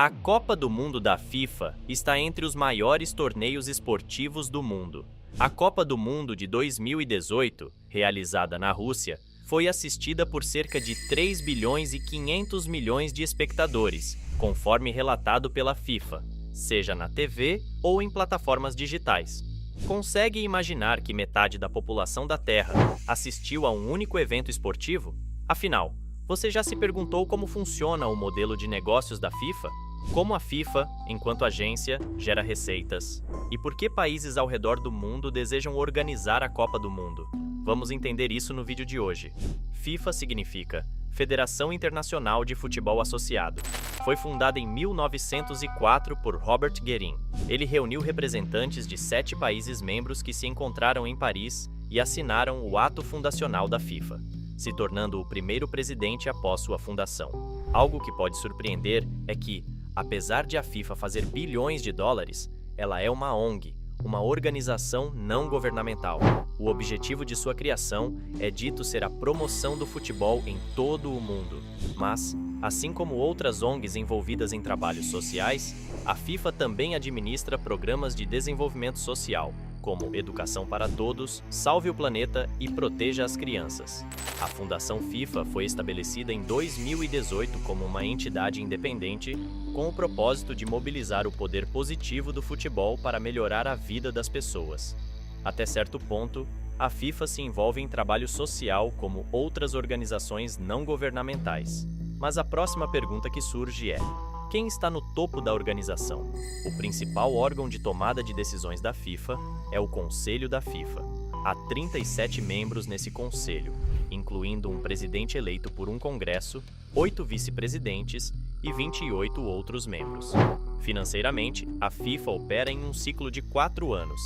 A Copa do Mundo da FIFA está entre os maiores torneios esportivos do mundo. A Copa do Mundo de 2018, realizada na Rússia, foi assistida por cerca de 3 bilhões e 500 milhões de espectadores, conforme relatado pela FIFA, seja na TV ou em plataformas digitais. Consegue imaginar que metade da população da Terra assistiu a um único evento esportivo? Afinal, você já se perguntou como funciona o modelo de negócios da FIFA? Como a FIFA, enquanto agência, gera receitas? E por que países ao redor do mundo desejam organizar a Copa do Mundo? Vamos entender isso no vídeo de hoje. FIFA significa Federação Internacional de Futebol Associado. Foi fundada em 1904 por Robert Guerin. Ele reuniu representantes de 7 países membros que se encontraram em Paris e assinaram o ato fundacional da FIFA, se tornando o primeiro presidente após sua fundação. Algo que pode surpreender é que, apesar de a FIFA fazer bilhões de dólares, ela é uma ONG, uma organização não governamental. O objetivo de sua criação é dito ser a promoção do futebol em todo o mundo. Mas, assim como outras ONGs envolvidas em trabalhos sociais, a FIFA também administra programas de desenvolvimento social, como Educação para Todos, Salve o Planeta e Proteja as Crianças. A Fundação FIFA foi estabelecida em 2018 como uma entidade independente, com o propósito de mobilizar o poder positivo do futebol para melhorar a vida das pessoas. Até certo ponto, a FIFA se envolve em trabalho social como outras organizações não governamentais. Mas a próxima pergunta que surge é: quem está no topo da organização? O principal órgão de tomada de decisões da FIFA é o Conselho da FIFA. Há 37 membros nesse conselho, incluindo um presidente eleito por um congresso, 8 vice-presidentes e 28 outros membros. Financeiramente, a FIFA opera em um ciclo de 4 anos,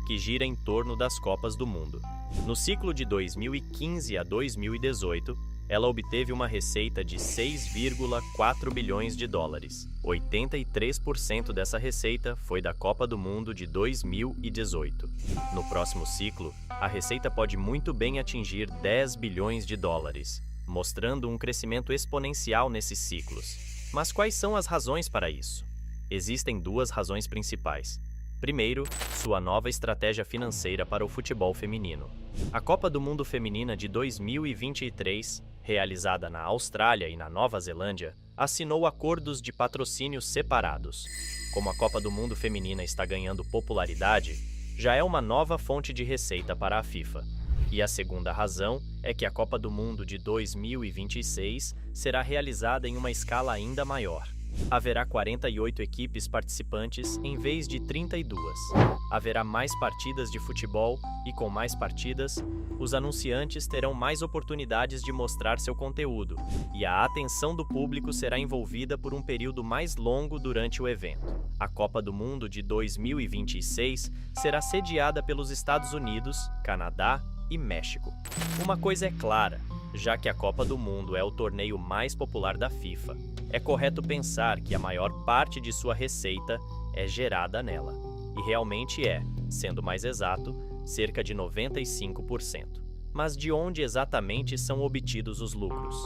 que gira em torno das Copas do Mundo. No ciclo de 2015 a 2018, ela obteve uma receita de 6,4 bilhões de dólares. 83% dessa receita foi da Copa do Mundo de 2018. No próximo ciclo, a receita pode muito bem atingir 10 bilhões de dólares, mostrando um crescimento exponencial nesses ciclos. Mas quais são as razões para isso? Existem 2 razões principais. Primeiro, sua nova estratégia financeira para o futebol feminino. A Copa do Mundo Feminina de 2023, realizada na Austrália e na Nova Zelândia, assinou acordos de patrocínio separados. Como a Copa do Mundo Feminina está ganhando popularidade, já é uma nova fonte de receita para a FIFA. E a segunda razão é que a Copa do Mundo de 2026 será realizada em uma escala ainda maior. Haverá 48 equipes participantes em vez de 32. Haverá mais partidas de futebol e, com mais partidas, os anunciantes terão mais oportunidades de mostrar seu conteúdo, e a atenção do público será envolvida por um período mais longo durante o evento. A Copa do Mundo de 2026 será sediada pelos Estados Unidos, Canadá e México. Uma coisa é clara: já que a Copa do Mundo é o torneio mais popular da FIFA, é correto pensar que a maior parte de sua receita é gerada nela. E realmente é, sendo mais exato, cerca de 95%. Mas de onde exatamente são obtidos os lucros?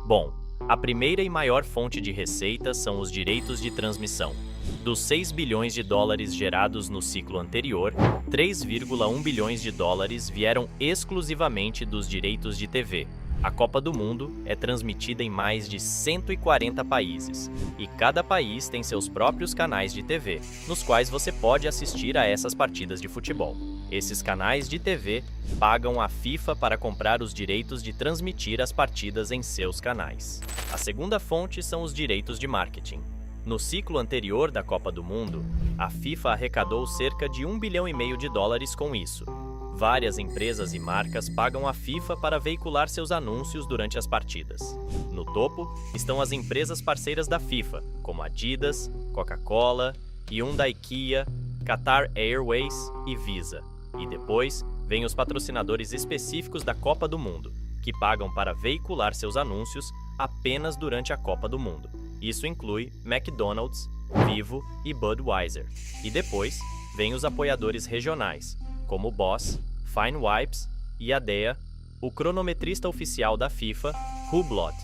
Bom, a primeira e maior fonte de receita são os direitos de transmissão. Dos 6 bilhões de dólares gerados no ciclo anterior, 3,1 bilhões de dólares vieram exclusivamente dos direitos de TV. A Copa do Mundo é transmitida em mais de 140 países, e cada país tem seus próprios canais de TV, nos quais você pode assistir a essas partidas de futebol. Esses canais de TV pagam à FIFA para comprar os direitos de transmitir as partidas em seus canais. A segunda fonte são os direitos de marketing. No ciclo anterior da Copa do Mundo, a FIFA arrecadou cerca de 1,5 bilhão de dólares com isso. Várias empresas e marcas pagam à FIFA para veicular seus anúncios durante as partidas. No topo estão as empresas parceiras da FIFA, como Adidas, Coca-Cola, Hyundai Kia, Qatar Airways e Visa. E depois vêm os patrocinadores específicos da Copa do Mundo, que pagam para veicular seus anúncios apenas durante a Copa do Mundo. Isso inclui McDonald's, Vivo e Budweiser. E depois vêm os apoiadores regionais, como Boss, Fine Wipes e Adea, o cronometrista oficial da FIFA, Hublot,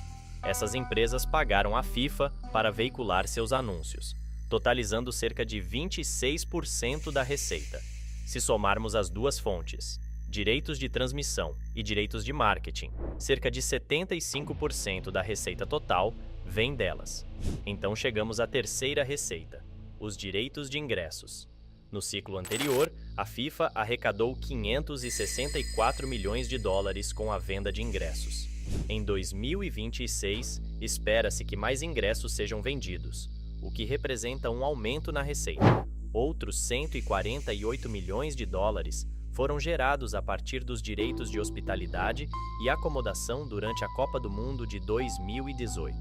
Essas empresas pagaram à FIFA para veicular seus anúncios, totalizando cerca de 26% da receita. Se somarmos as duas fontes, direitos de transmissão e direitos de marketing, cerca de 75% da receita total vem delas. Então chegamos à terceira receita, os direitos de ingressos. No ciclo anterior, a FIFA arrecadou 564 milhões de dólares com a venda de ingressos. Em 2026, espera-se que mais ingressos sejam vendidos, o que representa um aumento na receita. Outros 148 milhões de dólares foram gerados a partir dos direitos de hospitalidade e acomodação durante a Copa do Mundo de 2018.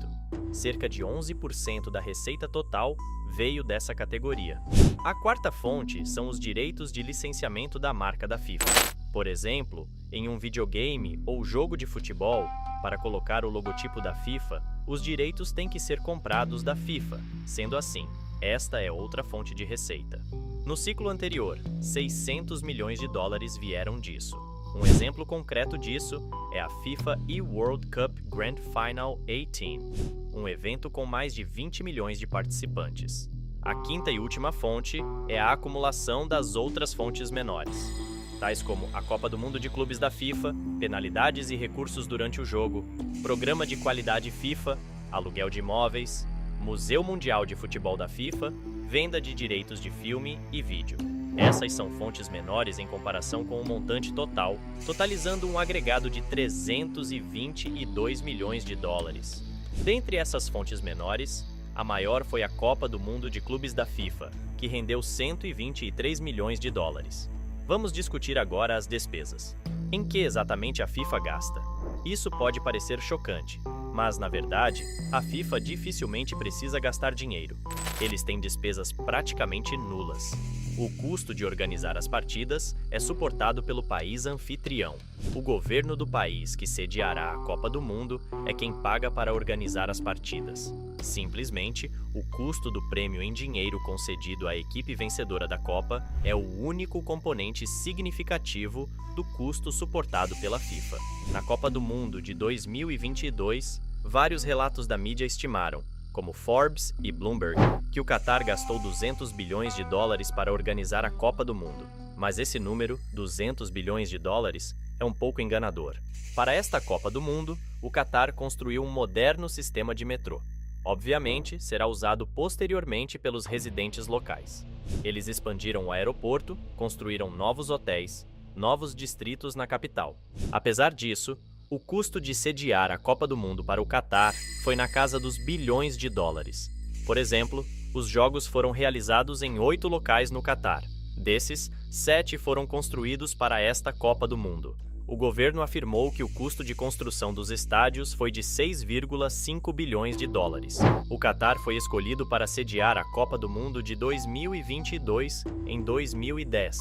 Cerca de 11% da receita total veio dessa categoria. A quarta fonte são os direitos de licenciamento da marca da FIFA. Por exemplo, em um videogame ou jogo de futebol, para colocar o logotipo da FIFA, os direitos têm que ser comprados da FIFA. Sendo assim, esta é outra fonte de receita. No ciclo anterior, 600 milhões de dólares vieram disso. Um exemplo concreto disso é a FIFA eWorld Cup Grand Final 18, um evento com mais de 20 milhões de participantes. A quinta e última fonte é a acumulação das outras fontes menores, tais como a Copa do Mundo de Clubes da FIFA, penalidades e recursos durante o jogo, programa de qualidade FIFA, aluguel de imóveis, Museu Mundial de Futebol da FIFA, venda de direitos de filme e vídeo. Essas são fontes menores em comparação com o montante total, totalizando um agregado de 322 milhões de dólares. Dentre essas fontes menores, a maior foi a Copa do Mundo de Clubes da FIFA, que rendeu 123 milhões de dólares. Vamos discutir agora as despesas. Em que exatamente a FIFA gasta? Isso pode parecer chocante, mas, na verdade, a FIFA dificilmente precisa gastar dinheiro. Eles têm despesas praticamente nulas. O custo de organizar as partidas é suportado pelo país anfitrião. O governo do país que sediará a Copa do Mundo é quem paga para organizar as partidas. Simplesmente, o custo do prêmio em dinheiro concedido à equipe vencedora da Copa é o único componente significativo do custo suportado pela FIFA. Na Copa do Mundo de 2022, vários relatos da mídia estimaram, como Forbes e Bloomberg, que o Catar gastou 200 bilhões de dólares para organizar a Copa do Mundo. Mas esse número, 200 bilhões de dólares, é um pouco enganador. Para esta Copa do Mundo, o Catar construiu um moderno sistema de metrô. Obviamente, será usado posteriormente pelos residentes locais. Eles expandiram o aeroporto, construíram novos hotéis, novos distritos na capital. Apesar disso, o custo de sediar a Copa do Mundo para o Catar foi na casa dos bilhões de dólares. Por exemplo, os jogos foram realizados em 8 locais no Catar. Desses, 7 foram construídos para esta Copa do Mundo. O governo afirmou que o custo de construção dos estádios foi de 6,5 bilhões de dólares. O Catar foi escolhido para sediar a Copa do Mundo de 2022 em 2010.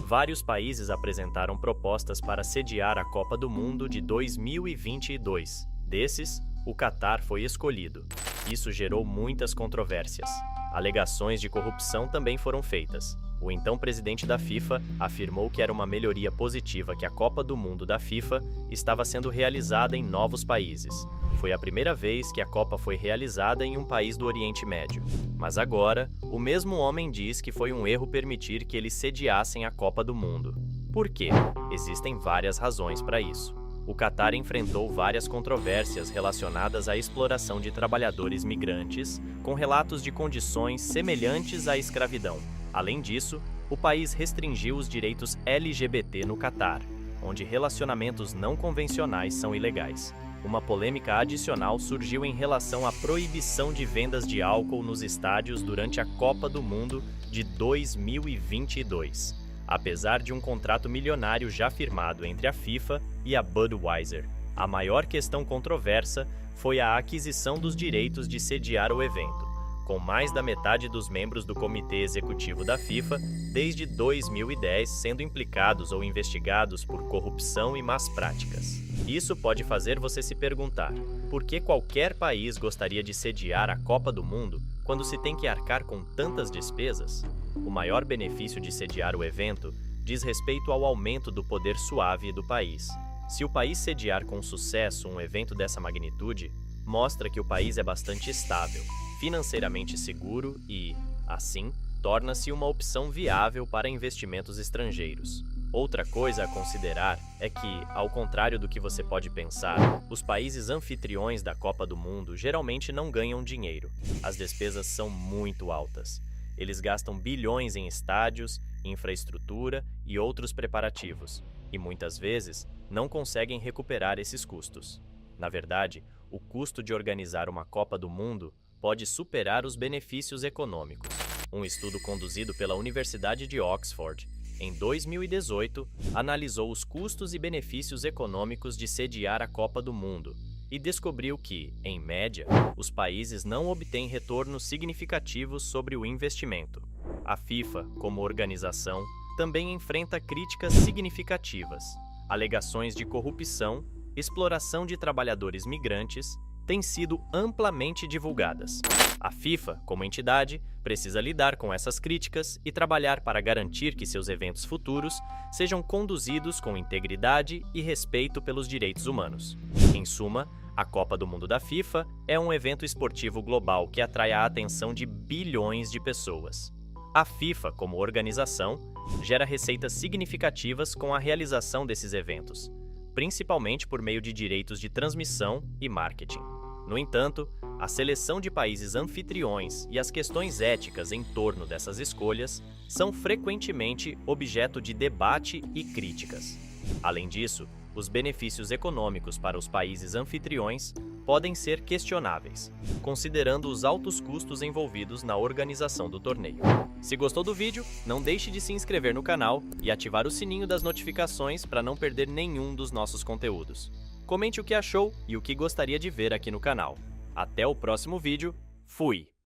Vários países apresentaram propostas para sediar a Copa do Mundo de 2022. Desses, o Catar foi escolhido. Isso gerou muitas controvérsias. Alegações de corrupção também foram feitas. O então presidente da FIFA afirmou que era uma melhoria positiva que a Copa do Mundo da FIFA estava sendo realizada em novos países. Foi a primeira vez que a Copa foi realizada em um país do Oriente Médio. Mas agora, o mesmo homem diz que foi um erro permitir que eles sediassem a Copa do Mundo. Por quê? Existem várias razões para isso. O Catar enfrentou várias controvérsias relacionadas à exploração de trabalhadores migrantes, com relatos de condições semelhantes à escravidão. Além disso, o país restringiu os direitos LGBT no Catar, onde relacionamentos não convencionais são ilegais. Uma polêmica adicional surgiu em relação à proibição de vendas de álcool nos estádios durante a Copa do Mundo de 2022, apesar de um contrato milionário já firmado entre a FIFA e a Budweiser. A maior questão controversa foi a aquisição dos direitos de sediar o evento, com mais da metade dos membros do Comitê Executivo da FIFA desde 2010 sendo implicados ou investigados por corrupção e más práticas. Isso pode fazer você se perguntar, por que qualquer país gostaria de sediar a Copa do Mundo quando se tem que arcar com tantas despesas? O maior benefício de sediar o evento diz respeito ao aumento do poder suave do país. Se o país sediar com sucesso um evento dessa magnitude, mostra que o país é bastante estável, financeiramente seguro e, assim, torna-se uma opção viável para investimentos estrangeiros. Outra coisa a considerar é que, ao contrário do que você pode pensar, os países anfitriões da Copa do Mundo geralmente não ganham dinheiro. As despesas são muito altas. Eles gastam bilhões em estádios, infraestrutura e outros preparativos, e muitas vezes não conseguem recuperar esses custos. Na verdade, o custo de organizar uma Copa do Mundo pode superar os benefícios econômicos. Um estudo conduzido pela Universidade de Oxford, em 2018, analisou os custos e benefícios econômicos de sediar a Copa do Mundo e descobriu que, em média, os países não obtêm retornos significativos sobre o investimento. A FIFA, como organização, também enfrenta críticas significativas. Alegações de corrupção, exploração de trabalhadores migrantes têm sido amplamente divulgadas. A FIFA, como entidade, precisa lidar com essas críticas e trabalhar para garantir que seus eventos futuros sejam conduzidos com integridade e respeito pelos direitos humanos. Em suma, a Copa do Mundo da FIFA é um evento esportivo global que atrai a atenção de bilhões de pessoas. A FIFA, como organização, gera receitas significativas com a realização desses eventos, principalmente por meio de direitos de transmissão e marketing. No entanto, a seleção de países anfitriões e as questões éticas em torno dessas escolhas são frequentemente objeto de debate e críticas. Além disso, os benefícios econômicos para os países anfitriões podem ser questionáveis, considerando os altos custos envolvidos na organização do torneio. Se gostou do vídeo, não deixe de se inscrever no canal e ativar o sininho das notificações para não perder nenhum dos nossos conteúdos. Comente o que achou e o que gostaria de ver aqui no canal. Até o próximo vídeo. Fui!